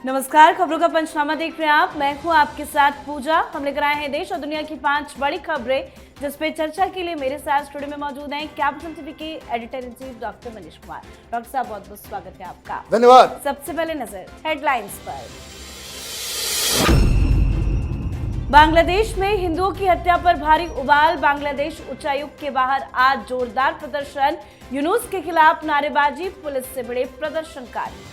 नमस्कार, खबरों का पंचनामा देख रहे हैं आप। मैं हूं आपके साथ पूजा। हम लेकर आए हैं देश और दुनिया की 5 बड़ी खबरें, जिस पे चर्चा के लिए मेरे साथ स्टूडियो में मौजूद हैं कैपिटल टीवी के editor in chief doctor Manish Kumar. Doctor साहब, बहुत बहुत स्वागत है आपका। धन्यवाद। सबसे पहले नजर हेडलाइंस पर। बांग्लादेश में हिंदुओं की हत्या पर भारी उबाल। बांग्लादेश उच्चायुक्त के बाहर आज जोरदार प्रदर्शन। यूनुस के खिलाफ नारेबाजी, पुलिस से भिड़े प्रदर्शनकारी।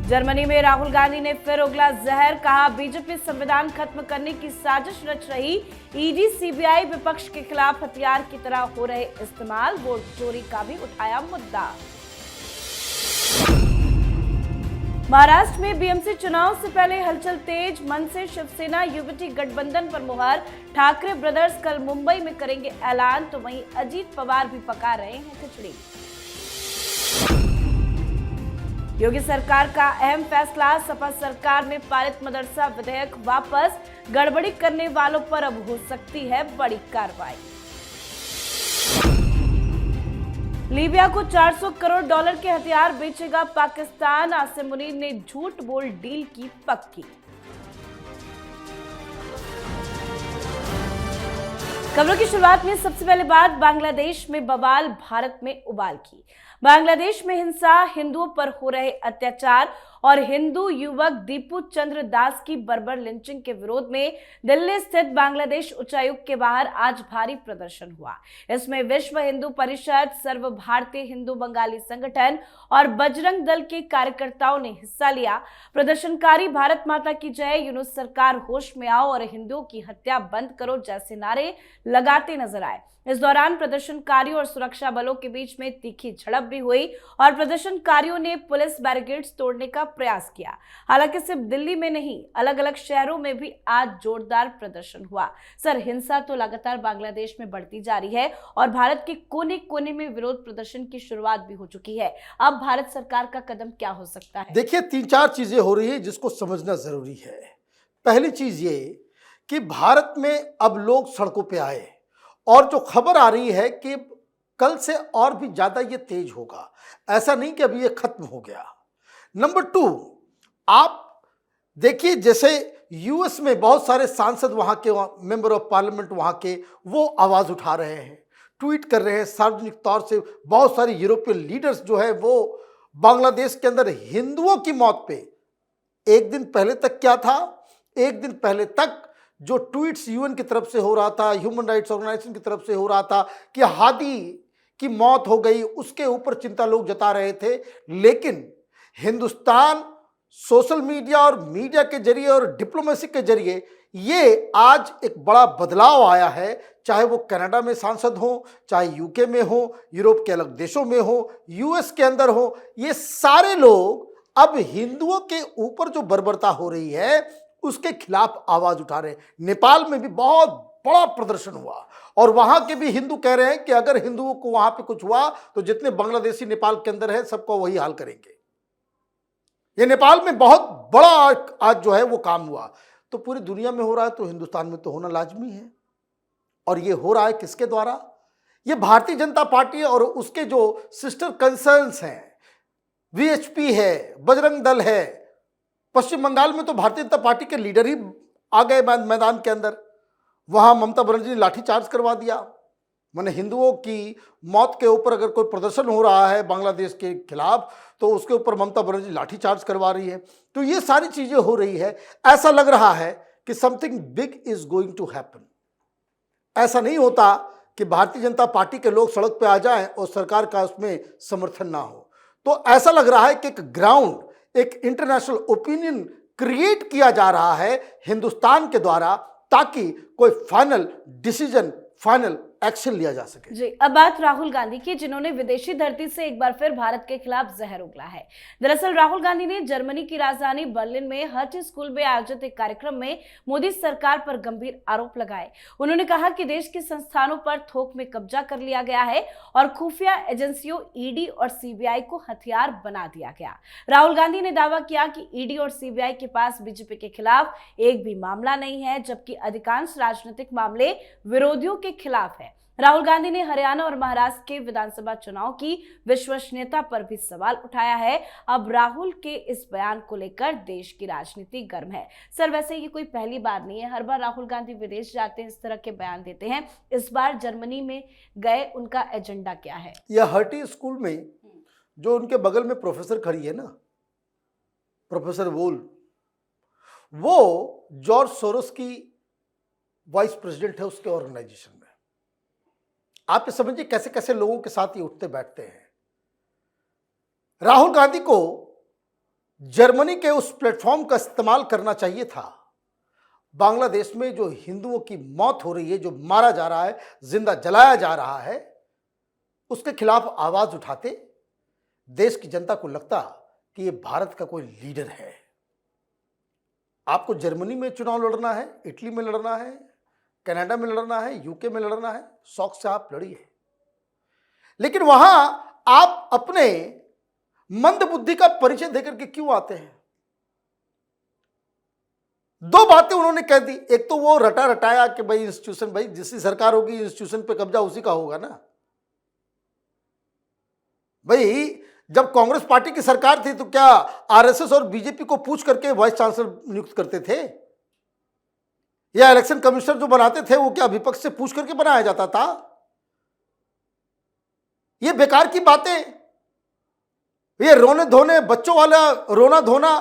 जर्मनी में राहुल गांधी ने फिर उगला जहर। कहा, बीजेपी संविधान खत्म करने की साजिश रच रही। ईडी सीबीआई विपक्ष के खिलाफ हथियार की तरह हो रहे इस्तेमाल। वोट चोरी का भी उठाया मुद्दा। महाराष्ट्र में बीएमसी चुनाव से पहले हलचल तेज। मन से शिवसेना युवती गठबंधन पर मुहर। ठाकरे ब्रदर्स कल मुंबई में करेंगे ऐलान, तो वहीं अजीत पवार भी पका रहे हैं खिचड़ी। योगी सरकार का अहम फैसला। सपा सरकार में पारित मदरसा विधेयक वापस। गड़बड़ी करने वालों पर अब हो सकती है बड़ी कार्रवाई। लीबिया को $400 करोड़ के हथियार बेचेगा पाकिस्तान। आसिम मुनीर ने झूठ बोल डील की पक्की। खबरों की शुरुआत में सबसे पहले बात बांग्लादेश में बवाल, भारत में उबाल की। बांग्लादेश में हिंसा, हिंदुओं पर हो रहे अत्याचार और हिंदू युवक दीपू चंद्र दास की बर्बर लिंचिंग के विरोध में दिल्ली स्थित बांग्लादेश उच्चायुक्त के बाहर आज भारी प्रदर्शन हुआ। इसमें विश्व हिंदू परिषद, सर्व भारतीय हिंदू बंगाली संगठन और बजरंग दल के कार्यकर्ताओं ने हिस्सा लिया। प्रदर्शनकारी भारत माता की जय, यूनुस सरकार होश में आओ और हिंदुओं की हत्या बंद करो जैसे नारे लगाते नजर आए। इस दौरान प्रदर्शनकारियों और सुरक्षा बलों के बीच में तीखी झड़प भी हुई और प्रदर्शनकारियों ने पुलिस बैरिकेड्स तोड़ने का प्रयास किया। हालांकि सिर्फ दिल्ली में नहीं, अलग अलग शहरों में भी आज जोरदार प्रदर्शन हुआ। सर, हिंसा तो लगातार बांग्लादेश में बढ़ती जा रही है और भारत के कोने कोने में विरोध प्रदर्शन की शुरुआत भी हो चुकी है। अब भारत सरकार का कदम क्या हो सकता है? देखिए, 3-4 चीजें हो रही है जिसको समझना जरूरी है। पहली चीज ये कि भारत में अब लोग सड़कों पे आए और जो खबर आ रही है कि कल से और भी ज्यादा ये तेज होगा। ऐसा नहीं कि अभी ये खत्म हो गया। नंबर 2, आप देखिए, जैसे यूएस में बहुत सारे सांसद, वहां के मेंबर ऑफ पार्लियामेंट वहां के, वो आवाज उठा रहे हैं, ट्वीट कर रहे हैं सार्वजनिक तौर से। बहुत सारे यूरोपियन लीडर्स जो है वो बांग्लादेश के अंदर हिंदुओं की मौत पे, एक दिन पहले तक क्या था, एक दिन पहले तक जो ट्वीट्स यूएन की तरफ से हो रहा था, ह्यूमन राइट्स ऑर्गेनाइजेशन की तरफ से हो रहा था कि हादी की मौत हो गई, उसके ऊपर चिंता लोग जता रहे थे। लेकिन हिंदुस्तान सोशल मीडिया और मीडिया के जरिए और डिप्लोमेसी के जरिए ये आज एक बड़ा बदलाव आया है। चाहे वो कनाडा में सांसद हो, चाहे यूके में हो, यूरोप के अलग देशों में हो, यूएस के अंदर हो, ये सारे लोग अब हिंदुओं के ऊपर जो बर्बरता हो रही है उसके खिलाफ आवाज उठा रहे हैं। नेपाल में भी बहुत बड़ा प्रदर्शन हुआ और वहां के भी हिंदू कह रहे हैं कि अगर हिंदुओं को वहां पे कुछ हुआ तो जितने बांग्लादेशी नेपाल के अंदर है सबको वही हाल करेंगे। ये नेपाल में बहुत बड़ा आज जो है वो काम हुआ। तो पूरी दुनिया में हो रहा है तो हिंदुस्तान में तो होना लाजमी है। और ये हो रहा है किसके द्वारा? ये भारतीय जनता पार्टी और उसके जो सिस्टर कंसर्न्स हैं, वीएचपी है, बजरंग दल है। पश्चिम बंगाल में तो भारतीय जनता पार्टी के लीडर ही आ गए मैदान के अंदर। वहां ममता बनर्जी ने लाठीचार्ज करवा दिया। माने हिंदुओं की मौत के ऊपर अगर कोई प्रदर्शन हो रहा है बांग्लादेश के खिलाफ तो उसके ऊपर ममता बनर्जी लाठीचार्ज करवा रही है। तो ये सारी चीजें हो रही है। ऐसा लग रहा है कि something big is going to happen. ऐसा नहीं होता कि भारतीय जनता पार्टी के लोग सड़क पे आ जाएं और सरकार का उसमें समर्थन ना हो। तो ऐसा लग रहा है कि एक ग्राउंड, एक इंटरनेशनल ओपिनियन क्रिएट किया जा रहा है हिंदुस्तान के द्वारा, ताकि कोई फाइनल डिसीजन, फाइनल एक्शन लिया जा सके। जी, अब बात राहुल गांधी की, जिन्होंने विदेशी धरती से एक बार फिर भारत के खिलाफ जहर उगला है। दरअसल राहुल गांधी ने जर्मनी की राजधानी बर्लिन में हर्ट स्कूल में आयोजित एक कार्यक्रम में मोदी सरकार पर गंभीर आरोप लगाए। उन्होंने कहा कि देश के संस्थानों पर थोक में कब्जा कर लिया गया है और खुफिया एजेंसियों ईडी और सीबीआई को हथियार बना दिया गया। राहुल गांधी ने दावा किया कि ईडी और सीबीआई के पास बीजेपी के खिलाफ एक भी मामला नहीं है, जबकि अधिकांश राजनीतिक मामले विरोधियों के खिलाफ है। राहुल गांधी ने हरियाणा और महाराष्ट्र के विधानसभा चुनाव की विश्वसनीयता पर भी सवाल उठाया है। अब राहुल के इस बयान को लेकर देश की राजनीति गर्म है। सर, वैसे ये कोई पहली बार नहीं है, हर बार राहुल गांधी विदेश जाते हैं, इस तरह के बयान देते हैं। इस बार जर्मनी में गए, उनका एजेंडा क्या है? यह हर्टी स्कूल में जो उनके बगल में प्रोफेसर खड़ी है ना, प्रोफेसर वोल, वो जॉर्ज सोरोस की वाइस प्रेसिडेंट है उसके ऑर्गेनाइजेशन में। आप ये समझिए कैसे कैसे लोगों के साथ ये उठते बैठते हैं। राहुल गांधी को जर्मनी के उस प्लेटफॉर्म का इस्तेमाल करना चाहिए था। बांग्लादेश में जो हिंदुओं की मौत हो रही है, जो मारा जा रहा है, जिंदा जलाया जा रहा है, उसके खिलाफ आवाज उठाते देश की जनता को लगता कि ये भारत का कोई लीडर है। आपको जर्मनी में चुनाव लड़ना है, इटली में लड़ना है, कनाडा में लड़ना है, यूके में लड़ना है, शौक से आप लड़िए, लेकिन वहां आप अपने मंद बुद्धि का परिचय देकर के क्यों आते हैं? दो बातें उन्होंने कह दी। एक तो वो रटा रटाया कि भाई इंस्टीट्यूशन, भाई जिसकी सरकार होगी इंस्टीट्यूशन पे कब्जा उसी का होगा ना। भाई जब कांग्रेस पार्टी की सरकार थी तो क्या आरएसएस और बीजेपी को पूछ करके वाइस चांसलर नियुक्त करते थे? या इलेक्शन कमिश्नर जो बनाते थे वो क्या विपक्ष से पूछ करके बनाया जाता था? ये बेकार की बातें, ये रोने धोने, बच्चों वाला रोना धोना,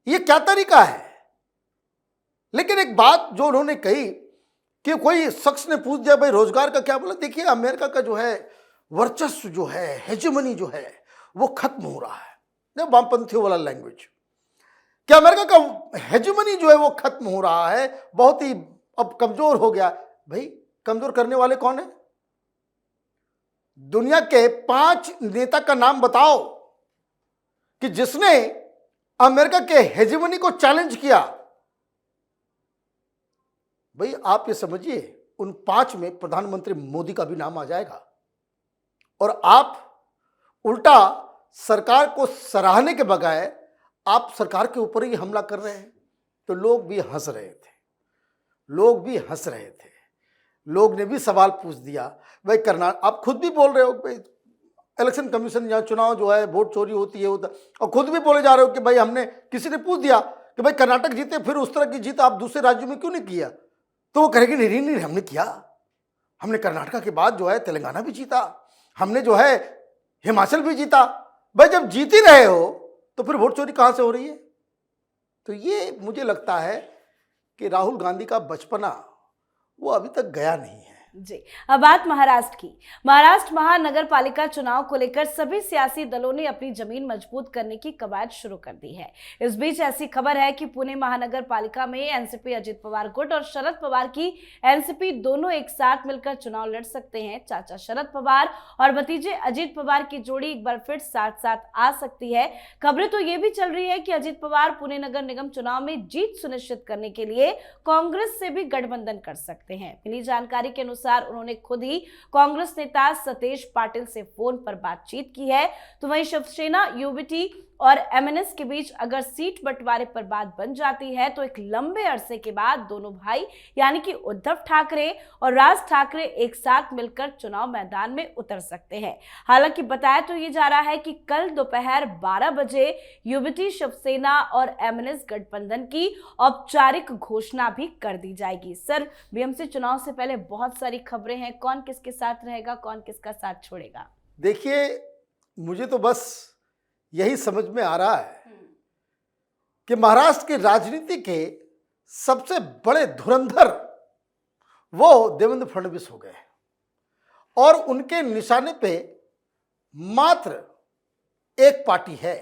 ये क्या तरीका है? लेकिन एक बात जो उन्होंने कही कि कोई शख्स ने पूछ दिया भाई रोजगार का क्या बोला। देखिए अमेरिका का जो है वर्चस्व जो है, हेजेमनी जो है, वो खत्म हो रहा है। वामपंथियों वाला लैंग्वेज, कि अमेरिका का हेजेमनी जो है वो खत्म हो रहा है, बहुत ही अब कमजोर हो गया। भाई कमजोर करने वाले कौन है? दुनिया के 5 नेता का नाम बताओ कि जिसने अमेरिका के हेजेमनी को चैलेंज किया। भाई आप ये समझिए उन 5 में प्रधानमंत्री मोदी का भी नाम आ जाएगा, और आप उल्टा सरकार को सराहने के बजाय आप सरकार के ऊपर ही हमला कर रहे हैं। तो लोग भी हंस रहे थे, लोग भी हंस रहे थे। लोग ने भी सवाल पूछ दिया भाई कर्नाटक, आप खुद भी बोल रहे हो भाई इलेक्शन कमीशन यहाँ चुनाव जो है वोट चोरी होती है, होता, और खुद भी बोले जा रहे हो कि भाई हमने, किसी ने पूछ दिया कि भाई कर्नाटक जीते, फिर उस तरह की जीत आप दूसरे राज्यों में क्यों नहीं किया? तो वो कहेगी नहीं नहीं हमने किया, हमने कर्नाटक के बाद जो है तेलंगाना भी जीता, हमने जो है हिमाचल भी जीता। भाई जब जीत ही रहे हो तो फिर वोट चोरी कहां से हो रही है? तो ये मुझे लगता है कि राहुल गांधी का बचपना वो अभी तक गया नहीं है। जी, अब बात महाराष्ट्र की। महाराष्ट्र महानगर पालिका चुनाव को लेकर सभी सियासी दलों ने अपनी जमीन मजबूत करने की कवायद शुरू कर दी है। इस बीच ऐसी खबर है कि पुणे महानगर पालिका में एनसीपी अजित पवार गुट और शरद पवार की एनसीपी दोनों एक साथ मिलकर चुनाव लड़ सकते हैं। चाचा शरद पवार और भतीजे अजित पवार की जोड़ी एक बार फिर साथ साथ आ सकती है। खबरें तो ये भी चल रही है कि अजित पवार पुणे नगर निगम चुनाव में जीत सुनिश्चित करने के लिए कांग्रेस से भी गठबंधन कर सकते हैं। मिली जानकारी के अनुसार उन्होंने खुद ही कांग्रेस नेता सतेज पाटिल से फोन पर बातचीत की है। तो वहीं शिवसेना, यूबीटी और एमएनएस के बीच अगर सीट बंटवारे पर बात बन जाती है तो एक लंबे अरसे के बाद दोनों भाई यानी कि उद्धव ठाकरे और राज ठाकरे एक साथ मिलकर चुनाव मैदान में उतर सकते हैं। हालांकि बताया तो ये जा रहा है कि कल दोपहर 12 बजे यूबीटी, शिवसेना और एमएनएस गठबंधन की औपचारिक घोषणा भी कर दी जाएगी। सर, बीएमसी चुनाव से पहले बहुत सारी खबरें हैं, कौन किसके साथ रहेगा, कौन किसका साथ छोड़ेगा? देखिए मुझे तो बस यही समझ में आ रहा है कि महाराष्ट्र की राजनीति के सबसे बड़े धुरंधर वो देवेंद्र फडणवीस हो गए, और उनके निशाने पे मात्र एक पार्टी है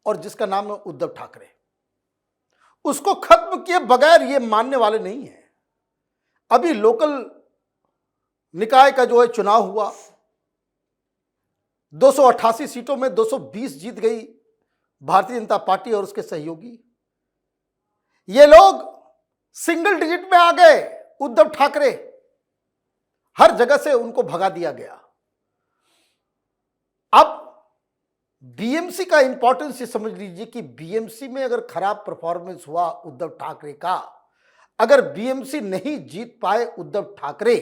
और जिसका नाम है उद्धव ठाकरे। उसको खत्म किए बगैर ये मानने वाले नहीं है। अभी लोकल निकाय का जो है चुनाव हुआ, 288 सीटों में 220 जीत गई भारतीय जनता पार्टी और उसके सहयोगी। ये लोग सिंगल डिजिट में आ गए। उद्धव ठाकरे, हर जगह से उनको भगा दिया गया। अब बीएमसी का इंपॉर्टेंस ये समझ लीजिए कि बीएमसी में अगर खराब परफॉर्मेंस हुआ उद्धव ठाकरे का, अगर बीएमसी नहीं जीत पाए उद्धव ठाकरे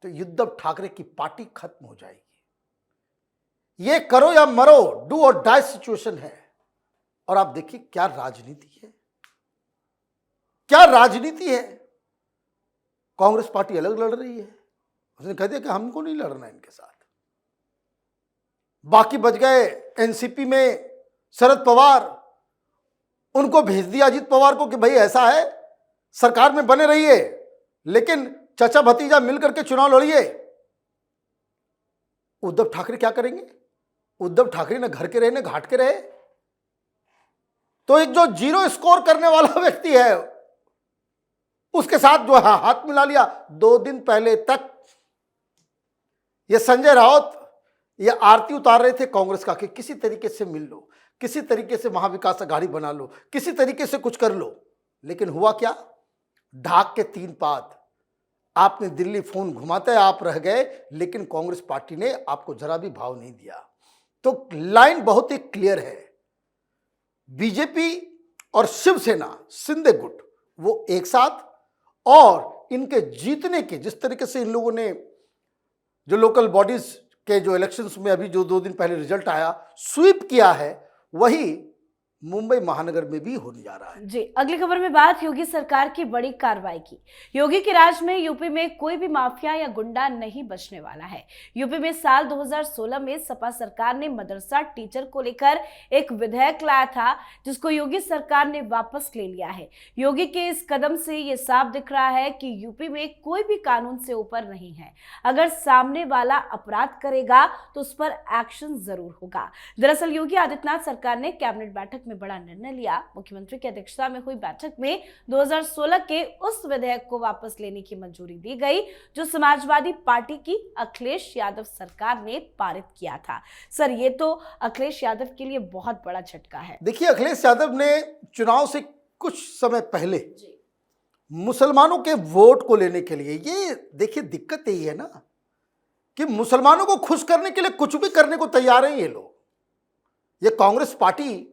तो उद्धव ठाकरे की पार्टी खत्म हो जाएगी। ये करो या मरो, डू और डाई सिचुएशन है। और आप देखिए क्या राजनीति है, क्या राजनीति है। कांग्रेस पार्टी अलग लड़ रही है, उसने कह दिया कि हमको नहीं लड़ना इनके साथ। बाकी बच गए एनसीपी में शरद पवार, उनको भेज दिया अजीत पवार को कि भाई ऐसा है, सरकार में बने रहिए लेकिन चाचा भतीजा मिलकर के चुनाव लड़िए। उद्धव ठाकरे क्या करेंगे? उद्धव ठाकरे न घर के रहे न घाट के रहे। तो एक जो जीरो स्कोर करने वाला व्यक्ति है उसके साथ जो है हाथ मिला लिया। 2 दिन पहले तक ये संजय राउत ये आरती उतार रहे थे कांग्रेस का कि किसी तरीके से मिल लो, किसी तरीके से महाविकास अघाड़ी बना लो, किसी तरीके से कुछ कर लो। लेकिन हुआ क्या? ढाक के 3 पात। आपने दिल्ली फोन घुमाते आप रह गए, लेकिन कांग्रेस पार्टी ने आपको जरा भी भाव नहीं दिया। तो लाइन बहुत ही क्लियर है, बीजेपी और शिवसेना शिंदे गुट वो एक साथ, और इनके जीतने के जिस तरीके से इन लोगों ने जो लोकल बॉडीज के जो इलेक्शंस में अभी जो 2 दिन पहले रिजल्ट आया स्वीप किया है, वही मुंबई महानगर में भी होने जा रहा है। जी, अगली खबर में बात योगी सरकार की बड़ी कार्रवाई की। योगी के राज में यूपी में कोई भी माफिया या गुंडा नहीं बचने वाला है। यूपी में साल 2016 में सपा सरकार ने मदरसा टीचर को लेकर एक विधेयक लाया था, जिसको योगी सरकार ने वापस ले लिया है। योगी के इस कदम से ये साफ दिख रहा है कि यूपी में कोई भी कानून से ऊपर नहीं है। अगर सामने वाला अपराध करेगा तो उस पर एक्शन जरूर होगा। दरअसल योगी आदित्यनाथ सरकार ने कैबिनेट बैठक में बड़ा निर्णय लिया। मुख्यमंत्री की अध्यक्षता में हुई बैठक में 2016 के उस विधेयक को वापस लेने की मंजूरी दी गई जो समाजवादी पार्टी की अखिलेश यादव सरकार ने पारित किया था। सर, ये तो अखिलेश यादव के लिए बहुत बड़ा झटका है। देखिए, अखिलेश यादव ने चुनाव से कुछ समय पहले मुसलमानों के वोट को लेने के लिए, ये देखिए दिक्कत यही है ना कि मुसलमानों को खुश करने के लिए कुछ भी करने को तैयार है ये लोग। ये कांग्रेस पार्टी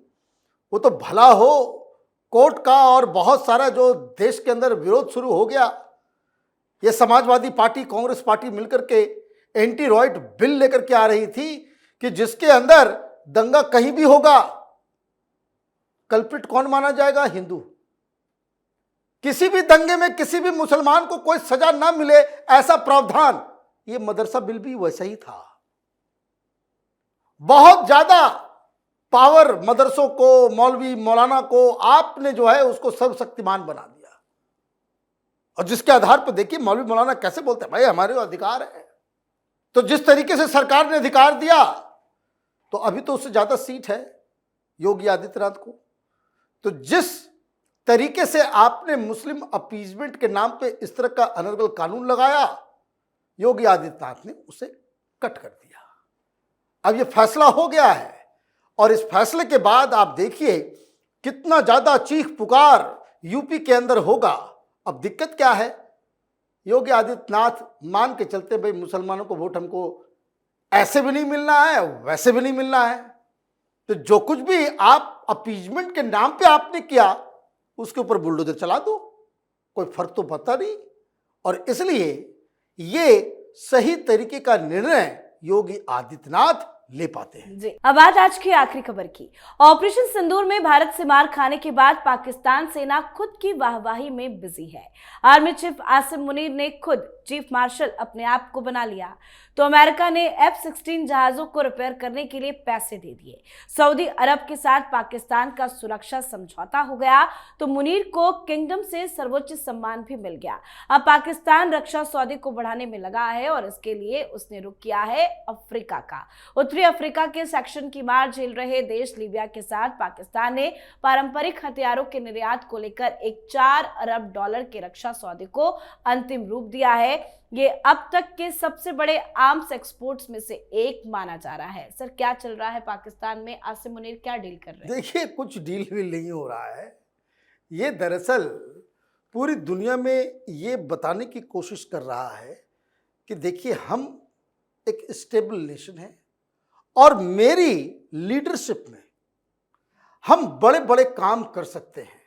वो तो भला हो कोर्ट का और बहुत सारा जो देश के अंदर विरोध शुरू हो गया, ये समाजवादी पार्टी कांग्रेस पार्टी मिलकर के एंटी रॉयट बिल लेकर के आ रही थी कि जिसके अंदर दंगा कहीं भी होगा कल्प्रिट कौन माना जाएगा? हिंदू। किसी भी दंगे में किसी भी मुसलमान को कोई सजा ना मिले ऐसा प्रावधान, ये मदरसा बिल भी वैसा ही था। बहुत ज्यादा पावर मदरसों को, मौलवी मौलाना को आपने जो है उसको सर्वशक्तिमान बना दिया। और जिसके आधार पर देखिए मौलवी मौलाना कैसे बोलते हैं भाई हमारे अधिकार है। तो जिस तरीके से सरकार ने अधिकार दिया तो अभी तो उससे ज्यादा सीट है योगी आदित्यनाथ को। तो जिस तरीके से आपने मुस्लिम अपीजमेंट के नाम पे इस तरह का अनर्गल कानून लगाया, योगी आदित्यनाथ ने उसे कट कर दिया। अब ये फैसला हो गया है और इस फैसले के बाद आप देखिए कितना ज्यादा चीख पुकार यूपी के अंदर होगा। अब दिक्कत क्या है? योगी आदित्यनाथ मान के चलते भाई मुसलमानों को वोट हमको ऐसे भी नहीं मिलना है वैसे भी नहीं मिलना है, तो जो कुछ भी आप अपीजमेंट के नाम पे आपने किया उसके ऊपर बुलडोजर चला दो, कोई फर्क तो पड़ता नहीं। और इसलिए ये सही तरीके का निर्णय योगी आदित्यनाथ ले पाते हैं। जी, अब आज की आखिरी खबर की। ऑपरेशन सिंदूर में भारत से मार खाने के बाद पाकिस्तान सेना खुद की वाहवाही में बिजी है। आर्मी चीफ आसिम मुनीर ने खुद चीफ मार्शल अपने आप को बना लिया, तो अमेरिका ने F-16 जहाजों को रिपेयर करने के लिए पैसे दे दिए। सऊदी अरब के साथ पाकिस्तान का सुरक्षा समझौता हो गया, तो मुनीर को किंगडम से सर्वोच्च सम्मान भी मिल गया। अब पाकिस्तान रक्षा सौदे को बढ़ाने में लगा है और इसके लिए उसने रुख किया है अफ्रीका का। उत्तरी अफ्रीका के सेक्शन की मार झेल रहे देश लीबिया के साथ पाकिस्तान ने पारंपरिक हथियारों के निर्यात को लेकर एक $4 अरब के रक्षा सौदे को अंतिम रूप दिया है। ये अब तक के सबसे बड़े आर्म्स एक्सपोर्ट्स में से एक माना जा रहा है। सर, क्या चल रहा है पाकिस्तान में? आसिम मुनीर क्या डील कर रहे हैं? देखिए, कुछ डील भी नहीं हो रहा है। ये दरअसल पूरी दुनिया में ये बताने की कोशिश कर रहा है कि देखिए हम एक स्टेबल नेशन है और मेरी लीडरशिप में हम बड़े बड़े काम कर सकते हैं।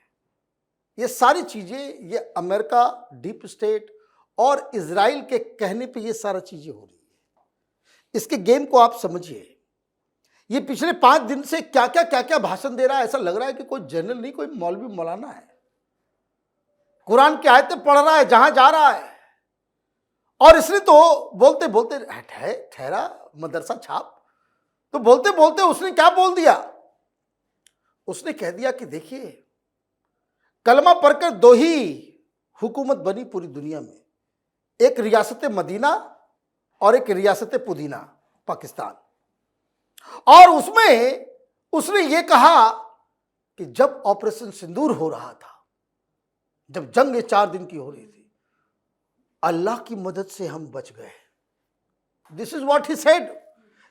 ये सारी चीजें, ये अमेरिका, डीप स्टेट और इजराइल के कहने पे ये सारा चीजें हो रही है। इसके गेम को आप समझिए। ये पिछले 5 दिन से क्या क्या भाषण दे रहा है। ऐसा लग रहा है कि कोई जनरल नहीं, कोई मौलवी मौलाना है। कुरान की आयतें पढ़ रहा है जहां जा रहा है। और इसने तो बोलते बोलते ठहरा मदरसा छाप, तो बोलते बोलते उसने क्या बोल दिया? उसने कह दिया कि देखिए, कलमा पढ़कर 2 ही हुकूमत बनी पूरी दुनिया में, एक रियासत मदीना और एक रियासत पुदीना, पाकिस्तान। और उसमें उसने ये कहा कि जब ऑपरेशन सिंदूर हो रहा था, जब जंग 4 दिन की हो रही थी, अल्लाह की मदद से हम बच गए। This is what he said,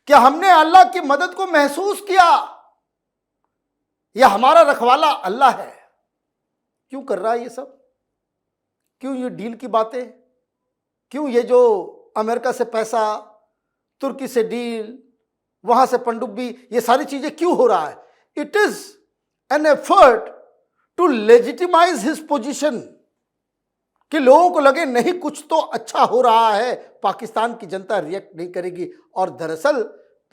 कि हमने अल्लाह की मदद को महसूस किया। यह हमारा रखवाला अल्लाह है। क्यों कर रहा है ये सब? क्यों ये डील की बातें? क्यों ये जो अमेरिका से पैसा, तुर्की से डील, वहां से पनडुब्बी, ये सारी चीजें क्यों हो रहा है? It is an effort to legitimise his position, कि लोगों को लगे नहीं कुछ तो अच्छा हो रहा है, पाकिस्तान की जनता रिएक्ट नहीं करेगी। और दरअसल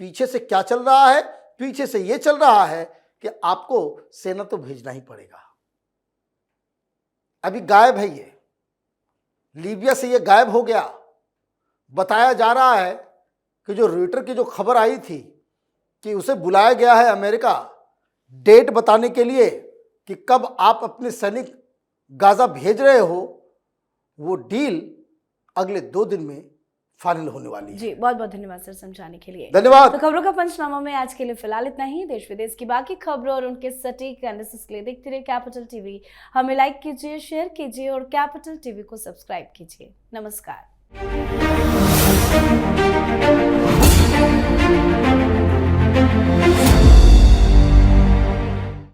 पीछे से क्या चल रहा है? पीछे से यह चल रहा है कि आपको सेना तो भेजना ही पड़ेगा। अभी गायब है ये, लीबिया से ये गायब हो गया। बताया जा रहा है कि जो रॉयटर की जो खबर आई थी कि उसे बुलाया गया है अमेरिका, डेट बताने के लिए कि कब आप अपने सैनिक गाजा भेज रहे हो, वो डील अगले 2 दिन में फाइनल होने वाली है। जी, बहुत बहुत धन्यवाद सर समझाने के लिए। धन्यवाद। तो खबरों का पंचनामा में आज के लिए फिलहाल इतना ही। देश विदेश की बाकी खबरों और उनके सटीक एनालिसिस के लिए देखते रहिए कैपिटल टीवी। हमें लाइक कीजिए, शेयर कीजिए और कैपिटल टीवी को सब्सक्राइब कीजिए। नमस्कार।